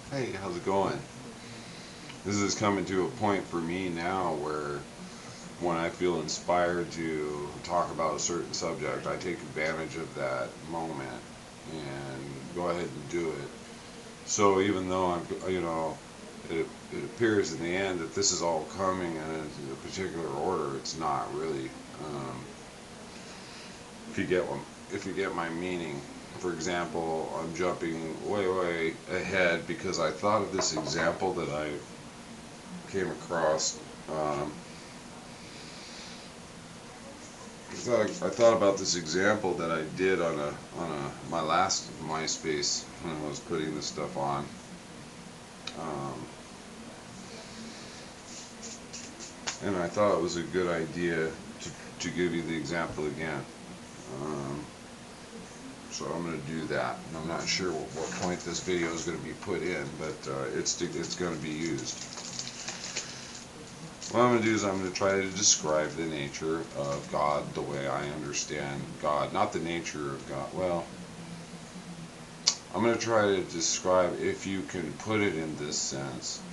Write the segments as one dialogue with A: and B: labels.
A: Hey, how's it going? This is coming to a point for me now where when I feel inspired to talk about a certain subject, I take advantage of that moment and go ahead and do it. So even though it appears in the end that this is all coming in a particular order, it's not really. Um, if you get one, if you get my meaning. For example, I'm jumping way ahead because I thought of this example that I came across. Um, I thought about this example that I did on my last MySpace when I was putting this stuff on. Um, and I thought it was a good idea to give you the example again. Um, so I'm going to do that. I'm not sure what point this video is going to be put in, but it's going to be used. What I'm going to do is I'm going to try to describe the nature of God the way I understand God, not the nature of God. Well, I'm going to try to describe, if you can put it in this sense,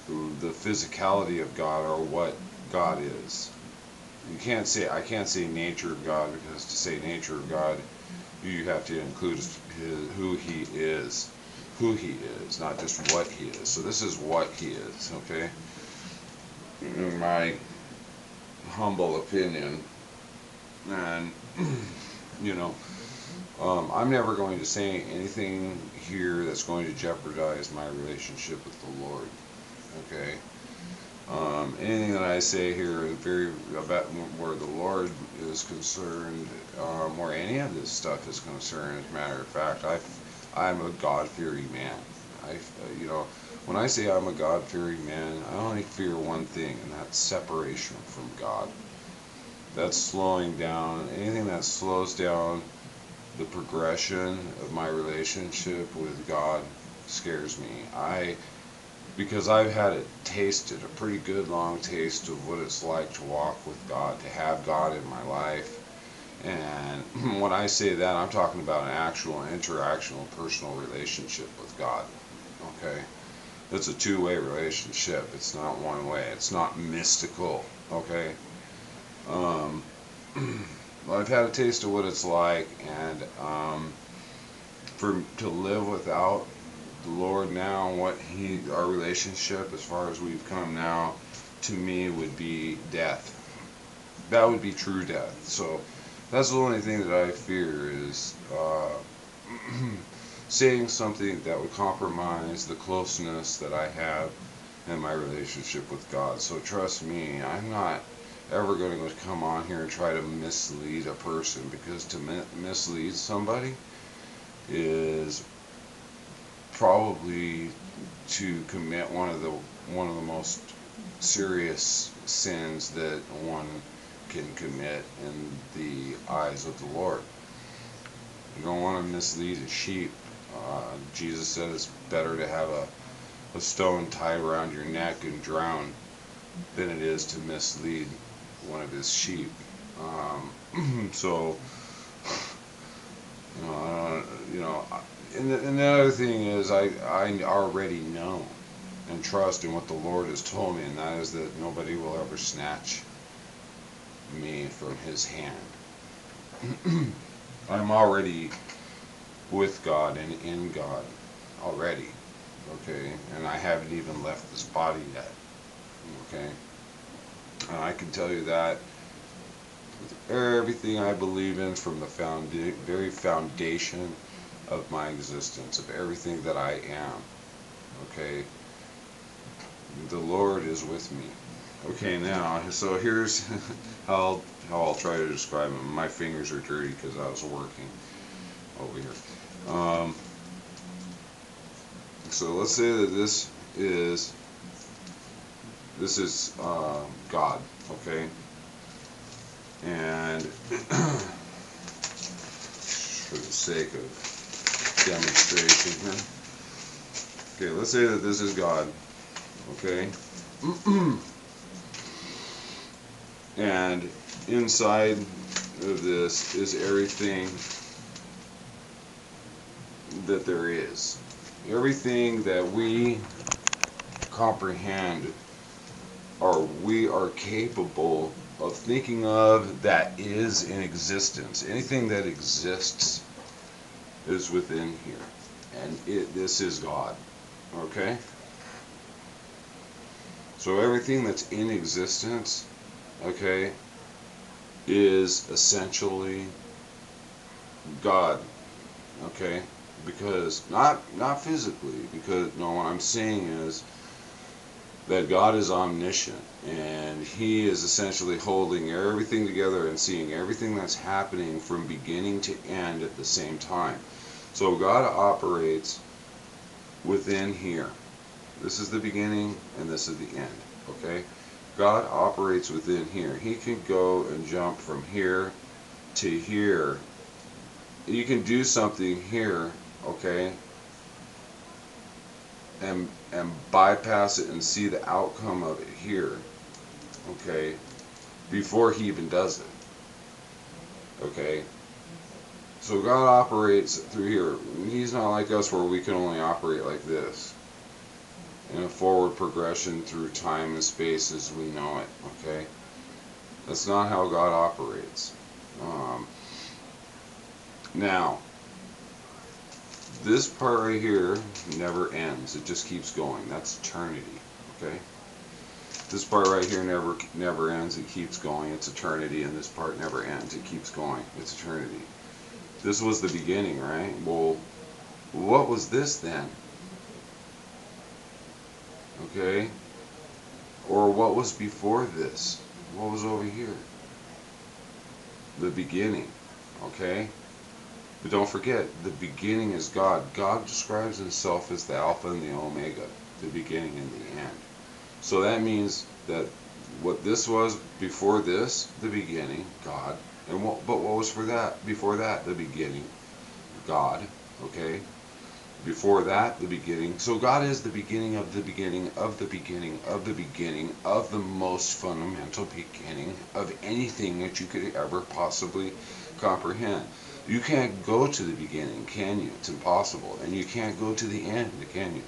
A: the physicality of God or what God is. I can't say nature of God, because to say nature of God, you have to include who He is. Who He is, not just what He is. So this is what He is, okay? In my humble opinion, and, you know, I'm never going to say anything here that's going to jeopardize my relationship with the Lord. Okay. Anything that I say here is very about where the Lord is concerned, where any of this stuff is concerned. As a matter of fact, I'm a God-fearing man. You know, when I say I'm a God-fearing man, I only fear one thing, and that's separation from God. That's slowing down. Anything that slows down the progression of my relationship with God scares me. Because I've had it tasted, a pretty good long taste of what it's like to walk with God, to have God in my life. And when I say that, I'm talking about an actual interactional personal relationship with God. Okay? It's a two-way relationship. It's not one way. It's not mystical. Okay? Um, I've had a taste of what it's like, and for to live without the Lord now, our relationship as far as we've come now, to me would be death. That would be true death. So that's the only thing that I fear is saying something that would compromise the closeness that I have in my relationship with God. So trust me, I'm not ever going to come on here and try to mislead a person, because to mislead somebody is probably to commit one of the most serious sins that one can commit in the eyes of the Lord. You don't want to mislead a sheep. Jesus said it's better to have a stone tied around your neck and drown than it is to mislead one of his sheep. So, you know, and the other thing is, I already know and trust in what the Lord has told me, and that is that nobody will ever snatch me from His hand. I'm already with God and in God already, okay? And I haven't even left this body yet, okay? And I can tell you that with everything I believe in, from the very foundation of my existence, of everything that I am, okay? The Lord is with me. Okay, now, so here's how I'll try to describe them. My fingers are dirty because I was working over here. So let's say that this is God, okay, and for the sake of demonstration here, okay, let's say that this is God, okay, and inside of this is everything that there is. everything that we comprehend or we are capable of thinking of that is in existence. Anything that exists is within here. And this is God. Okay? So everything that's in existence, okay, is essentially God. Okay? Because not physically, because no, what I'm saying is that God is omniscient and he is essentially holding everything together and seeing everything that's happening from beginning to end at the same time. So God operates within here. This is the beginning and this is the end. Okay? God operates within here. He can go and jump from here to here. You can do something here, okay, and bypass it and see the outcome of it here, okay, before he even does it. Okay? So God operates through here. He's not like us where we can only operate like this. In a forward progression through time and space as we know it. Okay? That's not how God operates. Now, this part right here never ends. It just keeps going. That's eternity. Okay? This part right here never ends. It keeps going. It's eternity. And this part never ends. It keeps going. It's eternity. This was the beginning, right? Well, what was this then? Okay? Or what was before this? What was over here? The beginning. Okay? But don't forget, the beginning is God. God describes himself as the Alpha and the Omega, the beginning and the end. So that means that what this was before this, the beginning, God. But what was for that? Before that, the beginning, God. Okay? Before that, the beginning. So God is the beginning of the beginning of the beginning of the beginning of the most fundamental beginning of anything that you could ever possibly comprehend. You can't go to the beginning, can you? It's impossible. And you can't go to the end, can you?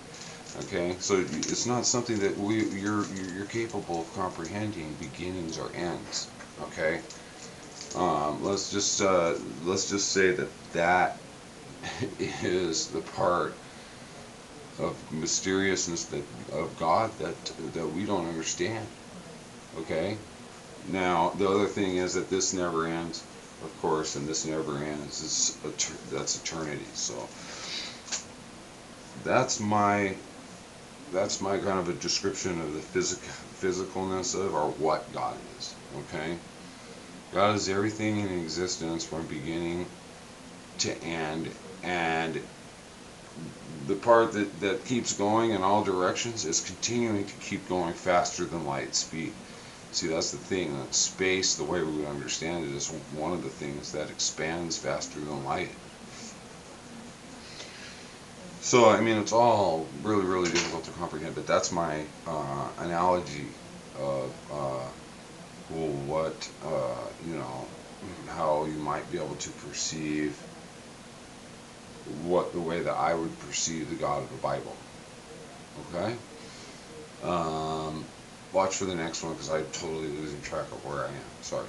A: Okay, so it's not something that you're capable of comprehending, beginnings or ends. Okay, let's just say that is the part of mysteriousness of God that we don't understand. Okay, now the other thing is that this never ends, of course, and this never ends. That's eternity. So that's my kind of a description of the physicalness of, or what God is. Okay, God is everything in existence from beginning to end, and the part that keeps going in all directions is continuing to keep going faster than light speed. See, that's the thing, that space, the way we would understand it, is one of the things that expands faster than light. So, I mean, it's all really, really difficult to comprehend, but that's my analogy of what, how you might be able to perceive the way that I would perceive the God of the Bible. Okay? Watch for the next one because I'm totally losing track of where I am. Sorry.